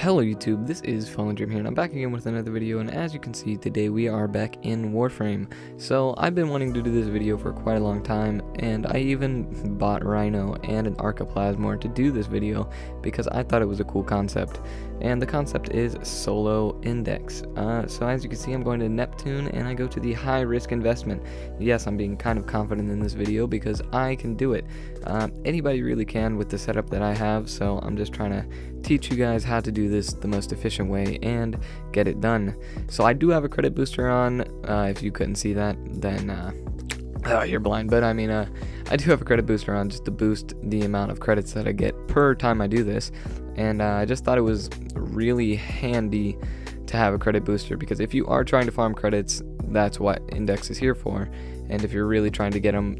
Hello YouTube, this is Fallen Dream here, and I'm back again with another video, and as you can see, today we are back in Warframe. So, I've been wanting to do this video for quite a long time, and I even bought Rhino and an Arca plasmor to do this video, because I thought it was a cool concept. And the concept is solo index. So as you can see, I'm going to Neptune, and I go to the high risk investment. Yes, I'm being kind of confident in this video, because I can do it. Anybody really can with the setup that I have, so I'm just trying to teach you guys how to do this the most efficient way and get it done. So I do have a credit booster on. If you couldn't see that, then you're blind. But I mean, I do have a credit booster on just to boost the amount of credits that I get per time I do this. And I just thought it was really handy to have a credit booster, because if you are trying to farm credits, that's what index is here for. And if you're really trying to get them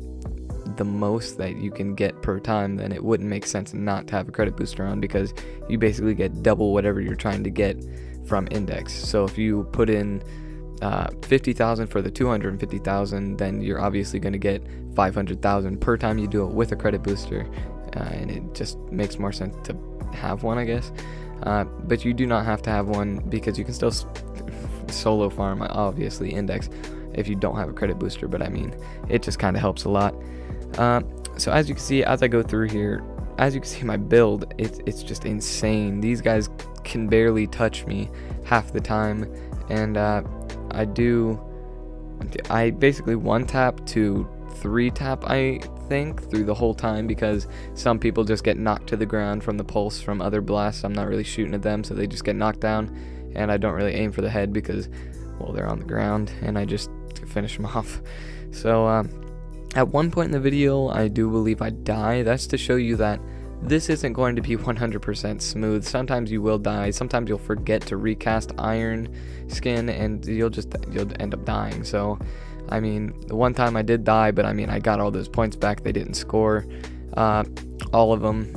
the most that you can get per time, then it wouldn't make sense not to have a credit booster on, because you basically get double whatever you're trying to get from index. So if you put in 50,000 for the 250,000, then you're obviously going to get 500,000 per time you do it with a credit booster, and it just makes more sense to have one, I guess. But you do not have to have one, because you can still solo farm, obviously, index if you don't have a credit booster. But I mean, it just kind of helps a lot. So as you can see, as I go through here, as you can see, my build, it's just insane. These guys can barely touch me half the time, and I basically one tap to 3 tap, I think, through the whole time, because some people just get knocked to the ground from the pulse from other blasts. I'm not really shooting at them, so they just get knocked down, and I don't really aim for the head because, well, they're on the ground, and I just finish them off. So at one point in the video, I do believe I die. That's to show you that this isn't going to be 100% smooth. Sometimes you will die. Sometimes you'll forget to recast iron skin, and you'll end up dying. So I mean, one time I did die, but I mean, I got all those points back. They didn't score all of them.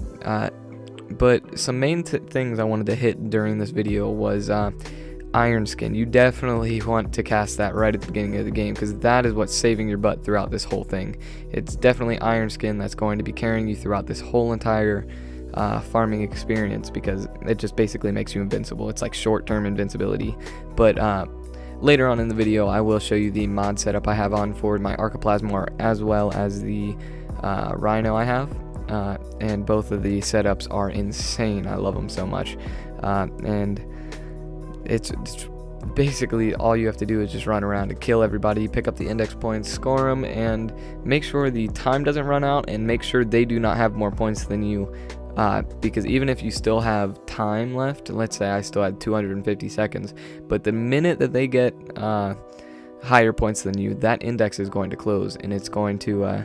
But some main things I wanted to hit during this video was iron skin. You definitely want to cast that right at the beginning of the game, because that is what's saving your butt throughout this whole thing. It's definitely iron skin that's going to be carrying you throughout this whole entire farming experience, because it just basically makes you invincible. It's like short-term invincibility. But later on in the video, I will show you the mod setup I have on for my Arca plasmor, as well as the Rhino I have. And both of the setups are insane. I love them so much. And it's basically all you have to do is just run around and kill everybody, pick up the index points, score them, and make sure the time doesn't run out, and make sure they do not have more points than you. Because even if you still have time left, let's say I still had 250 seconds, but the minute that they get higher points than you, that index is going to close, and it's going to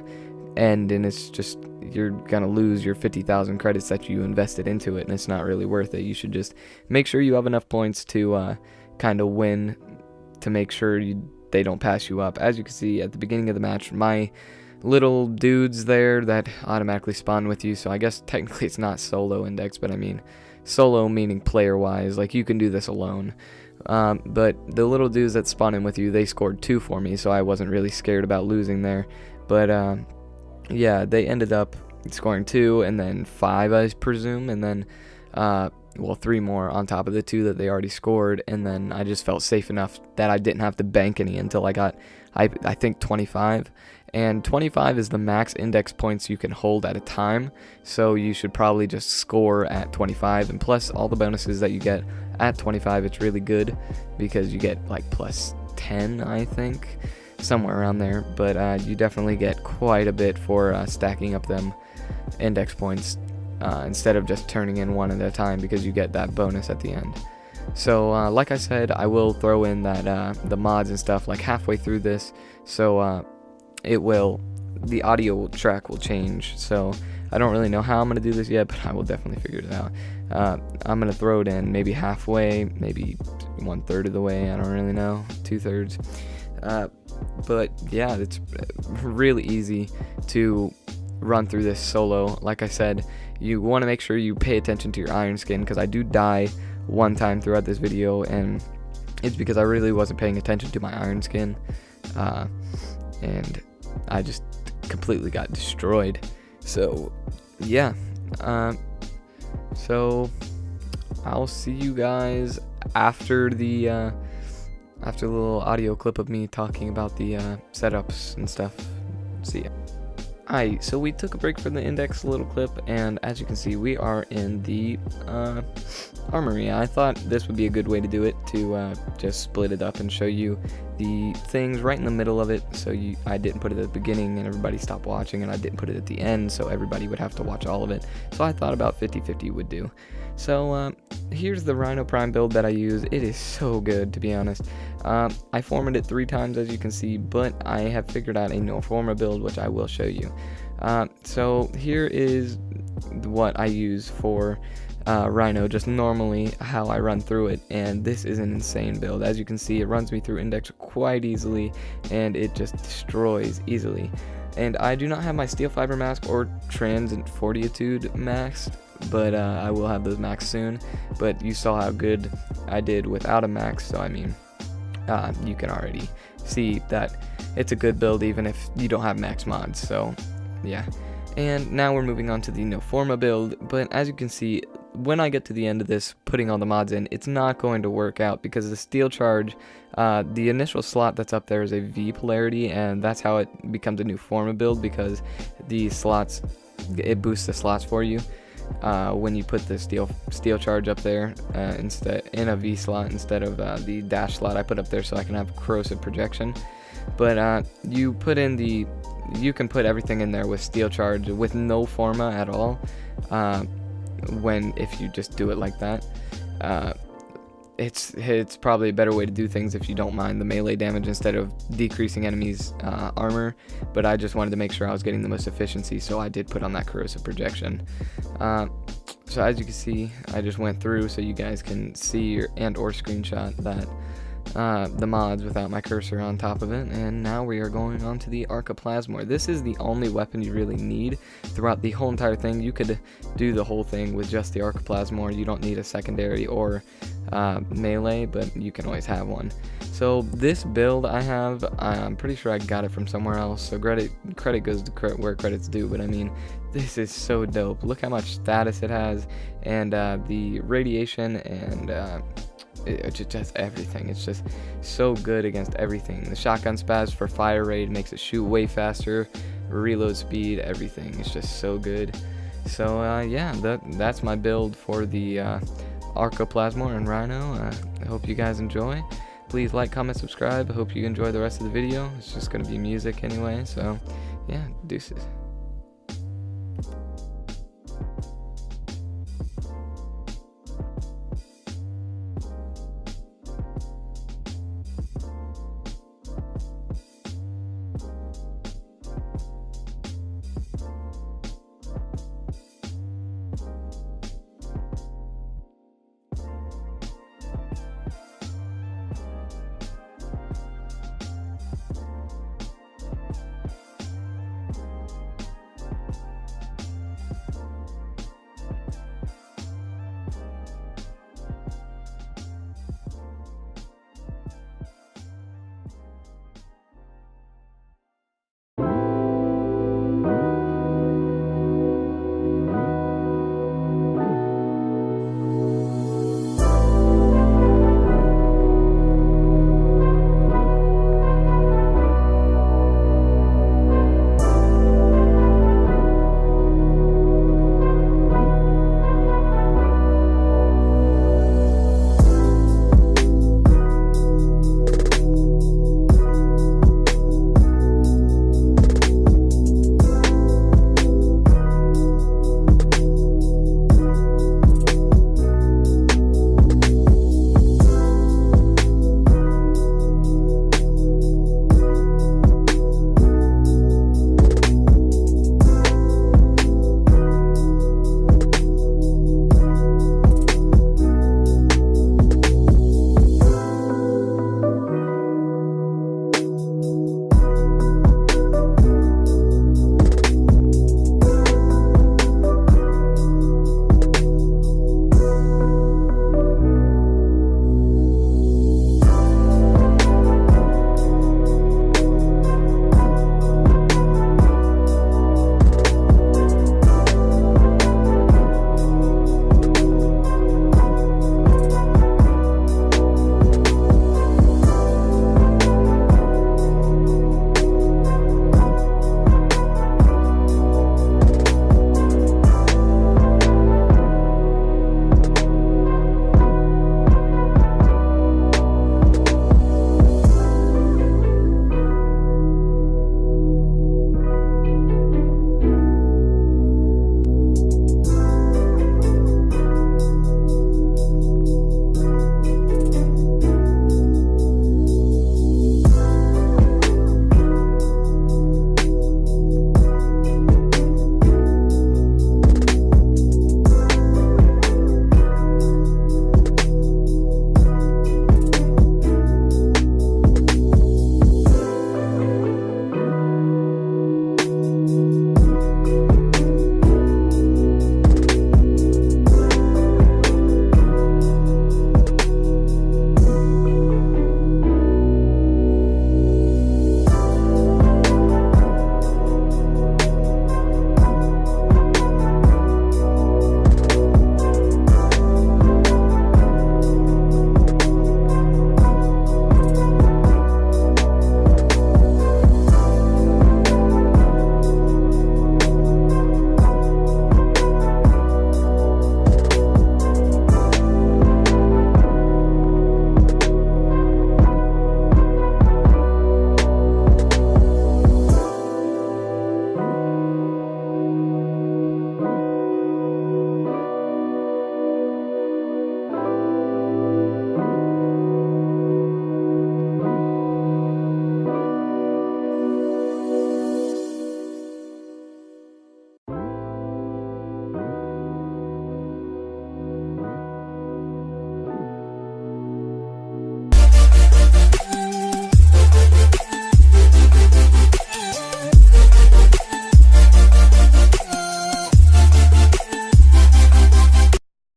end, and it's just, you're gonna lose your 50,000 credits that you invested into it, and it's not really worth it. You should just make sure you have enough points to kind of win, to make sure they don't pass you up. As you can see at the beginning of the match, my little dudes there that automatically spawn with you, so I guess technically it's not solo index, but I mean solo meaning player wise, like you can do this alone. But the little dudes that spawn in with you, they scored 2 for me, so I wasn't really scared about losing there. But yeah, they ended up scoring 2 and then 5, I presume, and then well, 3 more on top of the 2 that they already scored. And then I just felt safe enough that I didn't have to bank any until I got I think 25, and 25 is the max index points you can hold at a time, so you should probably just score at 25, and plus all the bonuses that you get at 25, it's really good, because you get like plus 10, I think, somewhere around there. But you definitely get quite a bit for stacking up them index points, instead of just turning in one at a time, because you get that bonus at the end. So like I said, I will throw in that the mods and stuff like halfway through this, so the audio track will change. So I don't really know how I'm gonna do this yet, but I will definitely figure it out. I'm gonna throw it in maybe halfway, maybe 1/3 of the way, I don't really know, 2/3. But yeah, it's really easy to run through this solo. Like I said, you want to make sure you pay attention to your iron skin, because I do die one time throughout this video, and it's because I really wasn't paying attention to my iron skin, and I just completely got destroyed. So yeah, so I'll see you guys after the little audio clip of me talking about the setups and stuff. See ya. Alright, so we took a break from the index little clip, and as you can see, we are in the armory. I thought this would be a good way to do it, to just split it up and show you the things right in the middle of it. So I didn't put it at the beginning and everybody stopped watching, and I didn't put it at the end so everybody would have to watch all of it. So I thought about 50-50 would do. So here's the Rhino Prime build that I use. It is so good, to be honest. I formed it 3 times, as you can see, but I have figured out a no forma build, which I will show you. So here is what I use for Rhino, just normally how I run through it, and this is an insane build. As you can see, it runs me through index quite easily, and it just destroys easily. And I do not have my steel fiber mask or trans and fortitude maxed, but I will have those maxed soon. But you saw how good I did without a max, so I mean, you can already see that it's a good build even if you don't have max mods. So yeah. And now we're moving on to the no forma build, but as you can see, when I get to the end of this, putting all the mods in, it's not going to work out because the steel charge, the initial slot that's up there is a V polarity, and that's how it becomes a new forma build, because the slots, it boosts the slots for you when you put the steel charge up there instead in a V slot instead of the dash slot I put up there, so I can have corrosive projection. But you can put everything in there with steel charge with no forma at all. If you just do it like that, it's probably a better way to do things if you don't mind the melee damage instead of decreasing enemies' armor. But I just wanted to make sure I was getting the most efficiency, so I did put on that corrosive projection. So as you can see, I just went through so you guys can see or screenshot that the mods without my cursor on top of it. And now we are going on to the Arca plasmor. This is the only weapon you really need throughout the whole entire thing. You could do the whole thing with just the Arca plasmor. You don't need a secondary or melee, but you can always have one. So this build I have, I'm pretty sure I got it from somewhere else, so credit goes to where credit's due. But I mean, this is so dope. Look how much status it has, and the radiation, and it's just everything. It's just so good against everything. The shotgun spaz for fire rate makes it shoot way faster, reload speed, everything. It's just so good. So yeah, that's my build for the Arca plasmor and Rhino. I hope you guys enjoy. Please like, comment, subscribe. I hope you enjoy the rest of the video. It's just gonna be music anyway, so yeah, deuces.